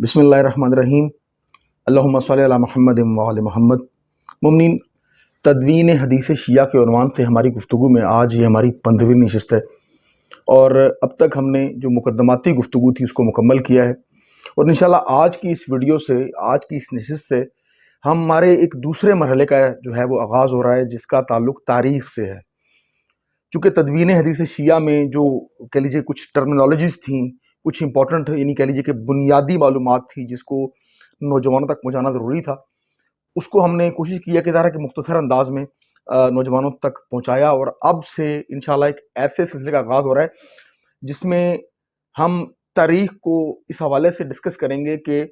بسم اللہ الرحمن الرحیم۔ اللہم صلی علی محمد و علی محمد۔ مومنین، تدوین حدیث شیعہ کے عنوان سے ہماری گفتگو میں آج یہ ہماری 15ویں نشست ہے، اور اب تک ہم نے جو مقدماتی گفتگو تھی اس کو مکمل کیا ہے، اور انشاءاللہ آج کی اس ویڈیو سے، آج کی اس نشست سے ہمارے ایک دوسرے مرحلے کا جو ہے وہ آغاز ہو رہا ہے، جس کا تعلق تاریخ سے ہے۔ چونکہ تدوین حدیث شیعہ میں جو کہہ لیجیے کچھ ٹرمینالوجیز تھیں، کچھ امپورٹنٹ یعنی کہہ لیجیے کہ بنیادی معلومات تھی جس کو نوجوانوں تک پہنچانا ضروری تھا، اس کو ہم نے کوشش کیا کہ ظاہر ہے کہ مختصر انداز میں نوجوانوں تک پہنچایا، اور اب سے انشاءاللہ ایک ایسے سلسلے کا آغاز ہو رہا ہے جس میں ہم تاریخ کو اس حوالے سے ڈسکس کریں گے کہ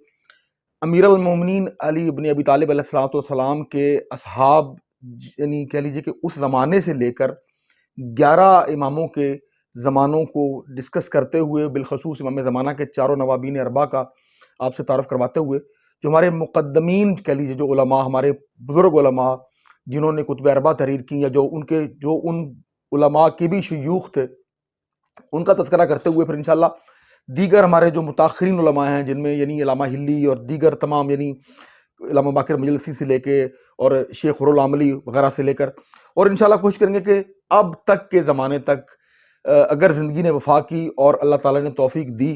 امیر المومنین علی ابن ابی طالب علیہ السلام کے اصحاب، یعنی کہہ لیجیے کہ اس زمانے سے لے کر 11 اماموں کے زمانوں کو ڈسکس کرتے ہوئے، بالخصوص امام زمانہ کے چاروں نوابین اربعہ کا آپ سے تعارف کرواتے ہوئے، جو ہمارے مقدمین کہہ لیجیے، جو علماء، ہمارے بزرگ علماء جنہوں نے کتب اربعہ تحریر کی، یا جو ان علماء کے بھی شیوخ تھے، ان کا تذکرہ کرتے ہوئے پھر انشاءاللہ دیگر ہمارے جو متاخرین علماء ہیں، جن میں یعنی علامہ ہلی اور دیگر تمام، یعنی علامہ باقر مجلسی سے لے کے اور شیخ خر العاملی وغیرہ سے لے کر، اور انشاءاللہ کوشش کریں گے کہ اب تک کے زمانے تک اگر زندگی نے وفا کی اور اللہ تعالیٰ نے توفیق دی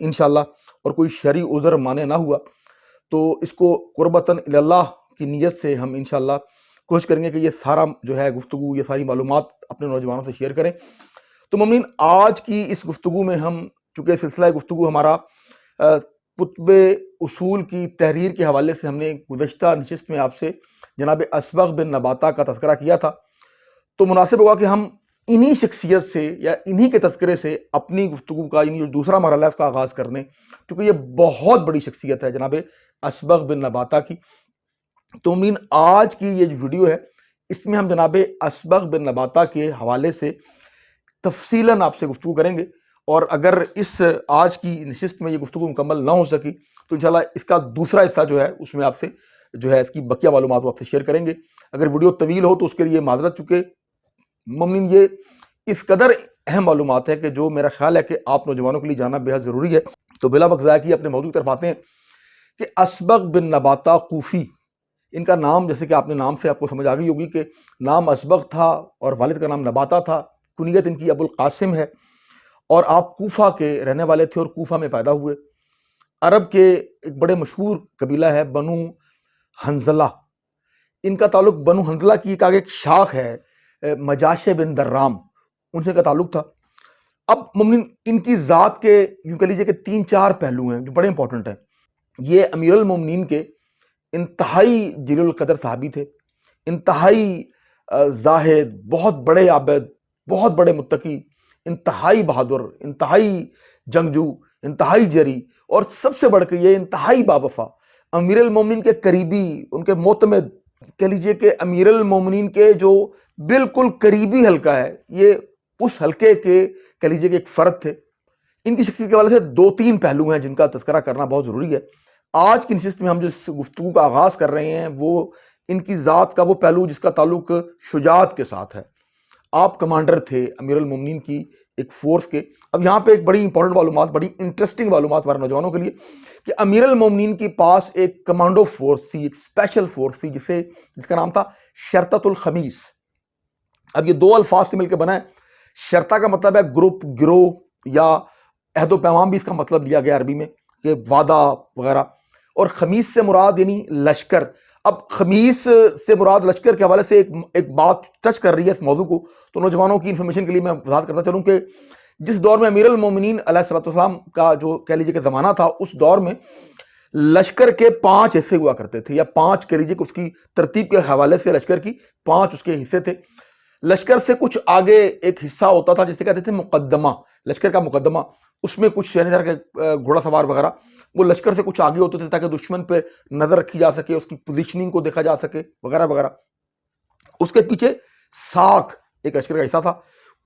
انشاءاللہ، اور کوئی شرعی عذر مانے نہ ہوا، تو اس کو قربتاً اللہ کی نیت سے ہم انشاءاللہ کوشش کریں گے کہ یہ سارا جو ہے گفتگو، یہ ساری معلومات اپنے نوجوانوں سے شیئر کریں۔ تو مومنین، آج کی اس گفتگو میں ہم، چونکہ سلسلہ گفتگو ہمارا کتب اصول کی تحریر کے حوالے سے، ہم نے گزشتہ نشست میں آپ سے جناب اصبغ بن نباتہ کا تذکرہ کیا تھا، تو مناسب ہوگا کہ ہم انہی شخصیت سے یا انہی کے تذکرے سے اپنی گفتگو کا، یعنی جو دوسرا مرحلہ ہے اس کا آغاز کرنے، کیونکہ یہ بہت بڑی شخصیت ہے جناب اصبغ بن نباتہ کی۔ تو امین، آج کی یہ جو ویڈیو ہے اس میں ہم جناب اصبغ بن نباتہ کے حوالے سے تفصیلاً آپ سے گفتگو کریں گے، اور اگر اس آج کی نشست میں یہ گفتگو مکمل نہ ہو سکی تو انشاءاللہ اس کا دوسرا حصہ جو ہے اس میں آپ سے جو ہے اس کی بقیہ معلومات آپ سے شیئر کریں گے۔ اگر ویڈیو طویل ہو تو اس کے لیے معذرت، چونکہ مومنین یہ اس قدر اہم معلومات ہے کہ جو میرا خیال ہے کہ آپ نوجوانوں کے لیے جاننا بے حد ضروری ہے۔ تو بلا وقت ضائع کیے اپنے موضوع کی طرف آتے ہیں کہ اصبغ بن نباتہ کوفی، ان کا نام جیسے کہ آپ نے نام سے آپ کو سمجھ آ گئی ہوگی کہ نام اصبغ تھا اور والد کا نام نباتہ تھا، کنیت ان کی ابو القاسم ہے، اور آپ کوفہ کے رہنے والے تھے اور کوفہ میں پیدا ہوئے۔ عرب کے ایک بڑے مشہور قبیلہ ہے بنو حنظلہ، ان کا تعلق بنو حنظلہ کی ایک آگے ایک شاخ ہے مجاشع بن درام، ان سے کا تعلق تھا۔ اب مومنین، ان کی ذات کے یوں کہہ لیجیے کہ 3-4 پہلو ہیں جو بڑے امپورٹنٹ ہیں۔ یہ امیر المومنین کے انتہائی جلیل القدر صحابی تھے، انتہائی زاہد، بہت بڑے عابد، بہت بڑے متقی، انتہائی بہادر، انتہائی جنگجو، انتہائی جری، اور سب سے بڑھ کے یہ انتہائی باوفا، امیر المومنین کے قریبی، ان کے معتمد، کہہ لیجئے کہ امیر المومنین کے جو بالکل قریبی حلقہ ہے، یہ اس حلقے کے کہہ لیجئے کہ ایک فرد تھے۔ ان کی شخصیت کے حوالے سے 2-3 پہلو ہیں جن کا تذکرہ کرنا بہت ضروری ہے۔ آج کی نشست میں ہم جس گفتگو کا آغاز کر رہے ہیں وہ ان کی ذات کا وہ پہلو جس کا تعلق شجاعت کے ساتھ ہے۔ آپ کمانڈر تھے امیر المومنین کی ایک فورس کے۔ اب یہاں پہ ایک بڑی امپورٹنٹ معلومات، بڑی انٹرسٹنگ معلومات ہمارے نوجوانوں کے لیے، کہ امیر المومنین کے پاس ایک کمانڈو فورس تھی، ایک اسپیشل فورس تھی جس کا نام تھا شرطۃ الخمیس۔ اب یہ 2 الفاظ سے مل کے بنا ہے۔ شرطہ کا مطلب ہے گروپ، گروہ، یا عہد و پیمان بھی اس کا مطلب لیا گیا عربی میں کہ وعدہ وغیرہ، اور خمیس سے مراد یعنی لشکر۔ اب خمیس سے مراد لشکر کے حوالے سے ایک بات ٹچ کر رہی ہے اس موضوع کو، تو نوجوانوں کی انفارمیشن کے لیے میں وضاحت کرتا چلوں کہ جس دور میں امیر المومنین علیہ السلام کا جو کہہ لیجیے کہ زمانہ تھا، اس دور میں لشکر کے 5 حصے ہوا کرتے تھے، یا 5 کہہ لیجیے کہ اس کی ترتیب کے حوالے سے لشکر کی 5 اس کے حصے تھے۔ لشکر سے کچھ آگے ایک حصہ ہوتا تھا جسے کہتے تھے مقدمہ، لشکر کا مقدمہ، اس میں کچھ یعنی طرح کے گھوڑا سوار وغیرہ وہ لشکر سے کچھ آگے ہوتے تھے تاکہ دشمن پہ نظر رکھی جا سکے، اس کی پوزیشننگ کو دیکھا جا سکے وغیرہ وغیرہ۔ اس کے پیچھے ساکھ ایک لشکر کا حصہ تھا،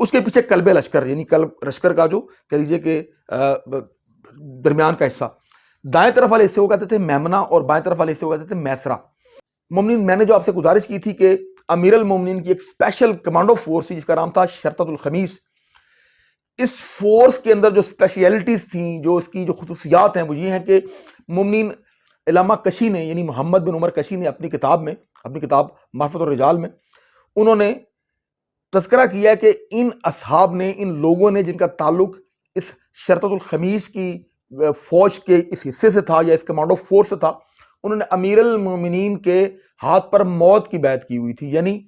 اس کے پیچھے قلب لشکر، یعنی قلب لشکر کا جو کہہ لیجیے کہ درمیان کا حصہ۔ دائیں طرف والے حصے کو کہتے تھے میمنہ، اور بائیں طرف والے حصے کو کہتے تھے میسرہ۔ مومنین، میں نے جو آپ سے گزارش کی تھی کہ امیر المومنین کی ایک اسپیشل کمانڈو فورس تھی جس کا نام تھا شرطۃ الخمیس، اس فورس کے اندر جو اسپیشلٹیز تھیں، جو اس کی جو خصوصیات ہیں، وہ یہ ہیں کہ مومنین علامہ کشی نے، یعنی محمد بن عمر کشی نے اپنی کتاب معرفت الرجال میں انہوں نے تذکرہ کیا ہے کہ ان اصحاب نے، ان لوگوں نے جن کا تعلق اس شرطۃ الخمیس کی فوج کے اس حصے سے تھا یا اس کمانڈو فورس سے تھا، انہوں نے امیر المومنین کے ہاتھ پر موت کی بیعت کی ہوئی تھی، یعنی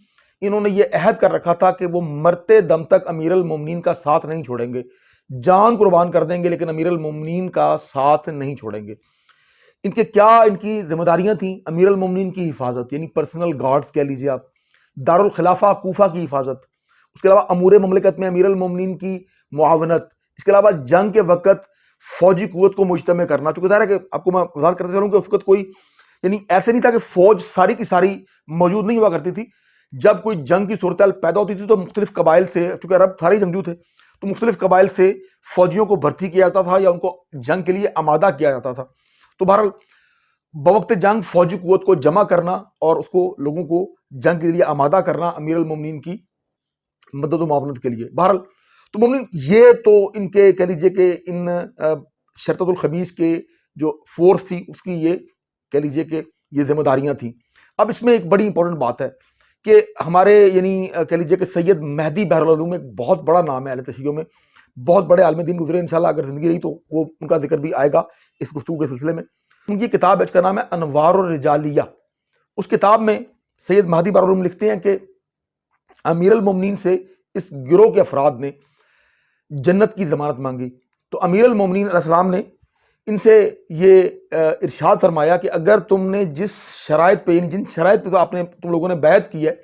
انہوں نے یہ عہد کر رکھا تھا کہ وہ مرتے دم تک امیر المومنین کا ساتھ نہیں چھوڑیں گے، جان قربان کر دیں گے لیکن امیر المومنین کا ساتھ نہیں چھوڑیں گے۔ ان کی ذمہ داریاں تھیں؟ امیر المومنین کی حفاظت، یعنی پرسنل گارڈز کہہ لیجیے آپ، دارالخلافہ کوفہ کی حفاظت، اس کے علاوہ امور مملکت میں امیر المومنین کی معاونت، اس کے علاوہ جنگ کے وقت فوجی قوت کو مجتمع کرنا۔ چونکہ ظاہر ہے کہ آپ کو میں وضاحت کرتے چلوں کہ اس وقت کوئی، یعنی ایسے نہیں تھا کہ فوج ساری کی ساری موجود نہیں ہوا کرتی تھی، جب کوئی جنگ کی صورتحال پیدا ہوتی تھی تو مختلف قبائل سے، چونکہ عرب سارے جنگجو تھے تو مختلف قبائل سے فوجیوں کو بھرتی کیا جاتا تھا یا ان کو جنگ کے لیے آمادہ کیا جاتا تھا۔ تو بہرحال بوقت جنگ فوجی قوت کو جمع کرنا اور اس کو لوگوں کو جنگ کے لیے آمادہ کرنا امیر المومنین کی مدد و معاونت کے لیے۔ بہرحال تو مومنین یہ تو ان کے کہہ لیجیے کہ ان شرطۃ الخمیس کے جو فورس تھی اس کی یہ کہہ لیجیے کہ یہ ذمہ داریاں تھیں۔ اب اس میں ایک بڑی امپورٹنٹ بات ہے کہ ہمارے یعنی کہہ لیجیے کہ سید مہدی بہرالعلوم ایک بہت بڑا نام ہے اہل تشیع میں، بہت بڑے عالم دین گزرے، انشاءاللہ اگر زندگی رہی تو وہ ان کا ذکر بھی آئے گا اس گفتگو کے سلسلے میں۔ ان کی کتاب ہے، اس کا نام ہے انوار الرجالیہ۔ اس کتاب میں سید مہدی بہرالعلوم لکھتے ہیں کہ امیر المومنین سے اس گروہ کے افراد نے جنت کی ضمانت مانگی، تو امیر المومنین علیہ السلام نے ان سے یہ ارشاد فرمایا کہ اگر تم نے جس شرائط پہ، یعنی جن شرائط پہ تم لوگوں نے بیعت کی ہے،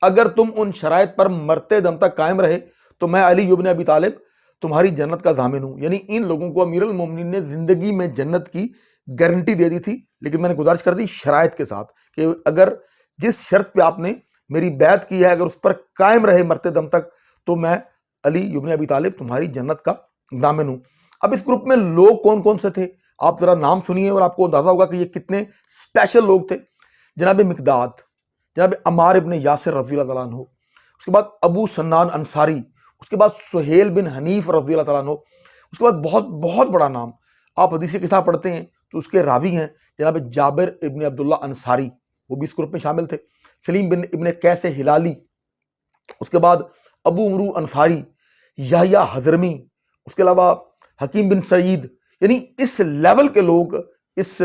اگر تم ان شرائط پر مرتے دم تک قائم رہے تو میں علی ابن ابی طالب تمہاری جنت کا ضامن ہوں۔ یعنی ان لوگوں کو امیر المومنین نے زندگی میں جنت کی گارنٹی دے دی تھی، لیکن میں نے گزارش کر دی شرائط کے ساتھ کہ اگر جس شرط پہ آپ نے میری بیعت کی ہے اگر اس پر قائم رہے مرتے دم تک تو میں علی ابن ابی طالب تمہاری جنت کا ضامن ہوں۔ اب اس گروپ میں لوگ کون کون سے تھے آپ ذرا نام سنیے اور آپ کو اندازہ ہوگا کہ یہ کتنے اسپیشل لوگ تھے۔ جناب مقداد، جناب عمار ابن یاسر رضی اللہ تعالیٰ عنہ، اس کے بعد ابو سنان انصاری، اس کے بعد سہیل بن حنیف رضی اللہ تعالیٰ عنہ، اس کے بعد بہت بہت بڑا نام، آپ حدیث کے ساتھ پڑھتے ہیں تو اس کے راوی ہیں جناب جابر ابن عبداللہ انصاری، وہ بھی اس گروپ میں شامل تھے، سلیم بن ابن قیس ہلالی، اس کے بعد ابو امرو انصاری، یحییٰ حضرمی، اس کے علاوہ حکیم بن سعید، یعنی اس لیول کے لوگ اس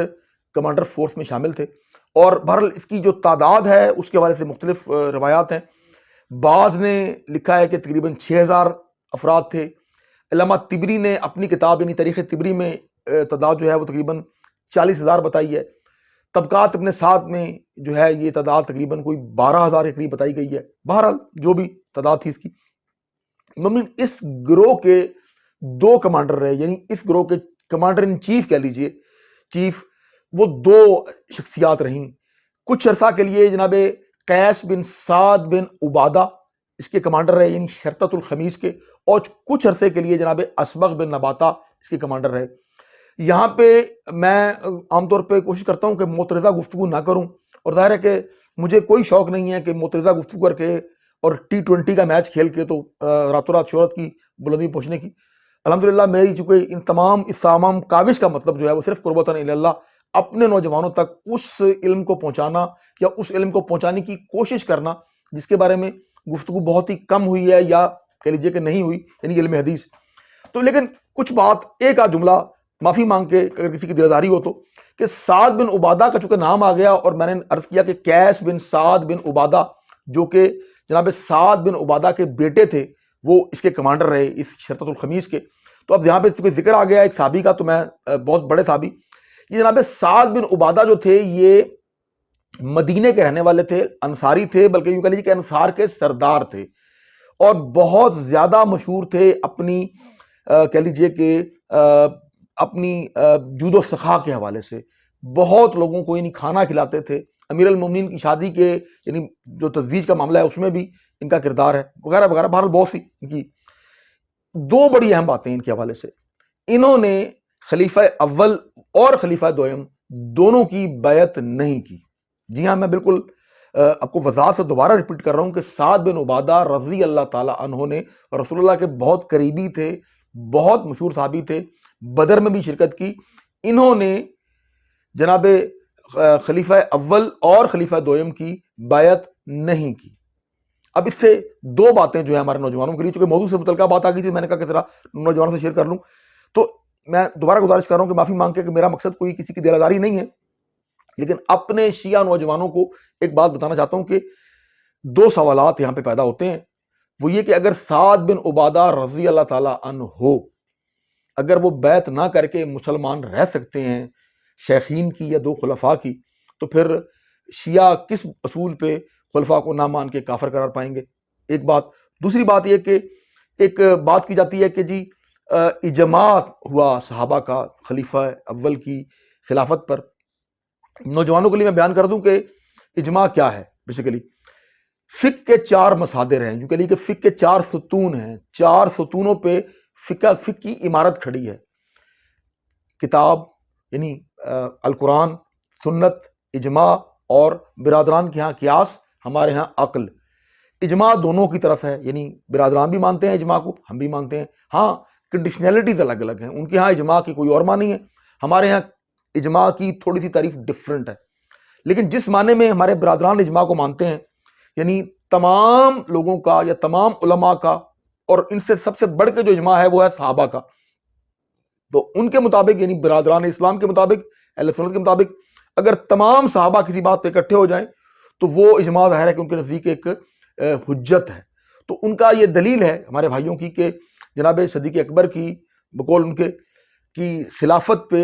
کمانڈر فورس میں شامل تھے۔ اور بہرحال اس کی جو تعداد ہے اس کے حوالے سے مختلف روایات ہیں، بعض نے لکھا ہے کہ تقریباً 6000 افراد تھے۔ علامہ طبری نے اپنی کتاب یعنی تاریخ طبری میں تعداد جو ہے وہ تقریباً 40,000 بتائی ہے۔ طبقات ابن سعد میں جو ہے یہ تعداد تقریباً کوئی 12,000 کے قریب بتائی گئی ہے۔ بہرحال جو بھی تعداد تھی اس کی، مومن اس گروہ کے 2 کمانڈر رہے، یعنی اس گروہ کے کمانڈر ان چیف کہہ لیجئے، چیف، وہ 2 شخصیات رہیں۔ کچھ عرصہ کے لیے جناب قیس بن سعد بن عبادہ اس کے کمانڈر رہے، یعنی شرطۃ الخمیس کے، اور کچھ عرصے کے لیے جناب اسبغ بن نباتہ اس کے کمانڈر رہے۔ یہاں پہ میں عام طور پہ کوشش کرتا ہوں کہ معترضہ گفتگو نہ کروں، اور ظاہر ہے کہ مجھے کوئی شوق نہیں ہے کہ معترضہ گفتگو کر کے اور T20 کا میچ کھیل کے تو راتوں رات شہرت کی بلندی پہنچنے کی۔ الحمدللہ میری چونکہ ان تمام کاوش کا مطلب جو ہے وہ صرف قربتاً الی اللہ، اپنے نوجوانوں تک اس علم کو پہنچانا یا اس علم کو پہنچانے کی کوشش کرنا جس کے بارے میں گفتگو بہت ہی کم ہوئی ہے یا کہہ لیجیے کہ نہیں ہوئی، یعنی علم حدیث۔ تو لیکن کچھ بات، ایک آدھ جملہ معافی مانگ کے اگر کسی کی دلداری ہو تو، کہ سعد بن عبادہ کا چونکہ نام آ گیا اور میں نے عرض کیا کہ قیس بن سعد بن عبادہ جو کہ جناب سعد بن عبادہ کے بیٹے تھے وہ اس کے کمانڈر رہے اس شرطۃ الخمیس کے۔ تو اب یہاں پہ چونکہ ذکر آ گیا ایک صحابی کا تو میں بہت بڑے صحابی، یہ جناب سعد بن عبادہ جو تھے یہ مدینے کے رہنے والے تھے، انصاری تھے، بلکہ یوں کہہ لیجیے کہ انصار کے سردار تھے، اور بہت زیادہ مشہور تھے اپنی کہہ لیجیے کہ اپنی جود و سخا کے حوالے سے، بہت لوگوں کو یعنی کھانا کھلاتے تھے۔ امیر المومنین کی شادی کے یعنی جو تزویج کا معاملہ ہے اس میں بھی ان کا کردار ہے، وغیرہ وغیرہ۔ بہرحال بہت سی ان کی 2 بڑی اہم باتیں ان کے حوالے سے، انہوں نے خلیفہ اول اور خلیفہ دوم دونوں کی بیعت نہیں کی۔ جی ہاں، میں بالکل آپ کو وضاحت سے دوبارہ ریپیٹ کر رہا ہوں کہ سعد بن عبادہ رضی اللہ تعالیٰ عنہ نے رسول اللہ کے بہت قریبی تھے، بہت مشہور صحابی تھے، بدر میں بھی شرکت کی. انہوں نے جناب خلیفہ اول اور خلیفہ دوم کی بیعت نہیں کی. اب اس سے دو باتیں جو ہے ہمارے نوجوانوں کے لیے، چونکہ موضوع سے متعلقہ بات آ گئی تھی، میں نے کہا کہ ذرا نوجوانوں سے شیئر کر لوں. تو میں دوبارہ گزارش کر رہا ہوں کہ معافی مانگ کے کہ میرا مقصد کوئی کسی کی دل آزاری نہیں ہے، لیکن اپنے شیعہ نوجوانوں کو ایک بات بتانا چاہتا ہوں کہ دو سوالات یہاں پہ پیدا ہوتے ہیں. وہ یہ کہ اگر سعد بن عبادہ رضی اللہ تعالیٰ عنہ ہو، اگر وہ بیعت نہ کر کے مسلمان رہ سکتے ہیں شیخین کی یا دو خلفاء کی، تو پھر شیعہ کس اصول پہ خلفاء کو نہ مان کے کافر قرار پائیں گے؟ ایک بات. دوسری بات یہ کہ ایک بات کی جاتی ہے کہ جی اجماع ہوا صحابہ کا خلیفہ اول کی خلافت پر. نوجوانوں کے لیے میں بیان کر دوں کہ اجماع کیا ہے. بیسیکلی فقہ کے چار مصادر ہیں، جو کہ فقہ کے چار ستون ہیں، چار ستونوں پہ فقہ کی عمارت کھڑی ہے. کتاب یعنی القرآن، سنت، اجماع، اور برادران کے ہاں قیاس، ہمارے ہاں عقل. اجماع دونوں کی طرف ہے، یعنی برادران بھی مانتے ہیں اجماع کو، ہم بھی مانتے ہیں. ہاں کنڈیشنلٹیز الگ الگ ہیں، ان کے ہاں اجماع کی کوئی اور معنی ہے، ہمارے ہاں اجماع کی تھوڑی سی تعریف ڈفرنٹ ہے. لیکن جس معنی میں ہمارے برادران اجماع کو مانتے ہیں، یعنی تمام لوگوں کا یا تمام علماء کا، اور ان سے سب سے بڑھ کے جو اجماع ہے وہ ہے صحابہ کا. تو ان کے مطابق، یعنی برادران اسلام کے مطابق، اہل سنت کے مطابق، اگر تمام صحابہ کسی بات پہ اکٹھے ہو جائیں تو وہ اجماع ظاہر ہے کہ ان کے نزدیک ایک حجت ہے. تو ان کا یہ دلیل ہے ہمارے بھائیوں کی کہ جناب صدیق اکبر کی بقول ان کے کی خلافت پہ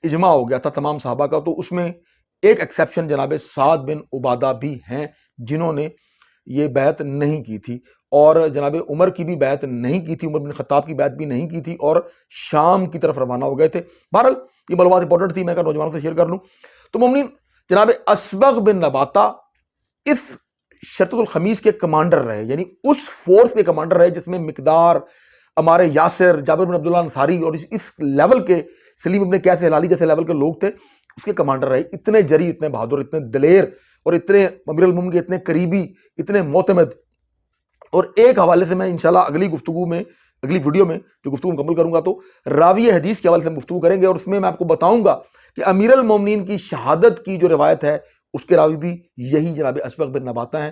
اجماع ہو گیا تھا تمام صحابہ کا. تو اس میں ایک ایکسیپشن جناب سعد بن عبادہ بھی ہیں جنہوں نے یہ بیعت نہیں کی تھی، اور جناب عمر کی بھی بیعت نہیں کی تھی، عمر بن خطاب کی بیعت بھی نہیں کی تھی، اور شام کی طرف روانہ ہو گئے تھے. بہرحال یہ معلومات امپورٹنٹ تھی، میں کہا نوجوانوں سے شیئر کر لوں. تو مومنین، جناب اسبغ بن نباتہ اس شرطۃ الخمیس کے کمانڈر رہے، یعنی اس فورس کے کمانڈر رہے جس میں مقدار، عمار یاسر، جابر بن عبداللہ انصاری اور اس لیول کے، سلیم ابن قیس ہلالی جیسے لیول کے لوگ تھے، اس کے کمانڈر رہے. اتنے جری، اتنے بہادر، اتنے دلیر، اور اتنے امیر المومنین کے اتنے قریبی، اتنے معتمد. اور ایک حوالے سے میں انشاءاللہ اگلی گفتگو میں، اگلی ویڈیو میں جو گفتگو مکمل کروں گا تو راوی حدیث کے حوالے سے ہم گفتگو کریں گے، اور اس میں میں آپ کو بتاؤں گا کہ امیر المومنین کی شہادت کی جو روایت ہے اس کے راوی بھی یہی جناب اسبغ بن نباتہ ہیں.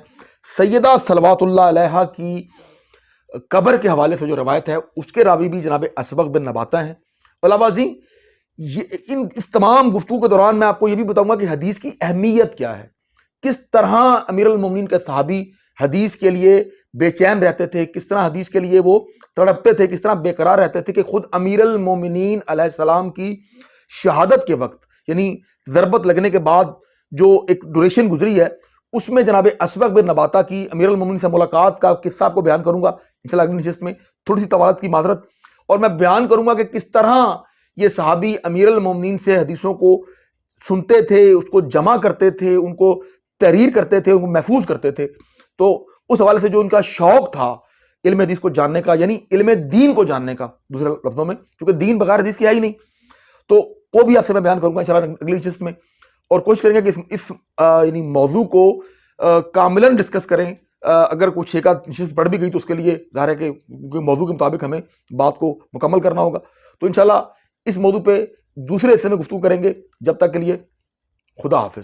سیدہ صلوات اللہ علیہا کی قبر کے حوالے سے جو روایت ہے اس کے راوی بھی جناب اسبغ بن نباتہ ہیں. علاوہ ازیں اس تمام گفتگو کے دوران میں آپ کو یہ بھی بتاؤں گا کہ حدیث کی اہمیت کیا ہے، کس طرح امیر المومنین کے صحابی حدیث کے لیے بے چین رہتے تھے، کس طرح حدیث کے لیے وہ تڑپتے تھے، کس طرح بے قرار رہتے تھے، کہ خود امیر المومنین علیہ السلام کی شہادت کے وقت، یعنی ضربت لگنے کے بعد جو ایک ڈوریشن گزری ہے، اس میں جناب اسبغ بن نباتہ کی امیر المومنین سے ملاقات کا قصہ آپ کو بیان کروں گا انشاءاللہ اگلی نشست میں. تھوڑی سی طوالت کی معذرت. اور میں بیان کروں گا کہ کس طرح یہ صحابی امیر المومنین سے حدیثوں کو سنتے تھے، اس کو جمع کرتے تھے، ان کو تحریر کرتے تھے، ان کو محفوظ کرتے تھے. تو اس حوالے سے جو ان کا شوق تھا علم حدیث کو جاننے کا، یعنی علم دین کو جاننے کا دوسرے لفظوں میں، کیونکہ دین بغیر حدیث کی ہے ہی نہیں، تو وہ بھی آپ سے میں بیان کروں گا انشاءاللہ اگلی نشست میں. اور کوشش کریں گے کہ اس یعنی موضوع کو کاملاً ڈسکس کریں. اگر کچھ ایک آدھ نشست پڑھ بھی گئی تو اس کے لیے ظاہر ہے کہ موضوع کے مطابق ہمیں بات کو مکمل کرنا ہوگا. تو انشاءاللہ اس موضوع پہ دوسرے حصے میں گفتگو کریں گے. جب تک کے لیے خدا حافظ.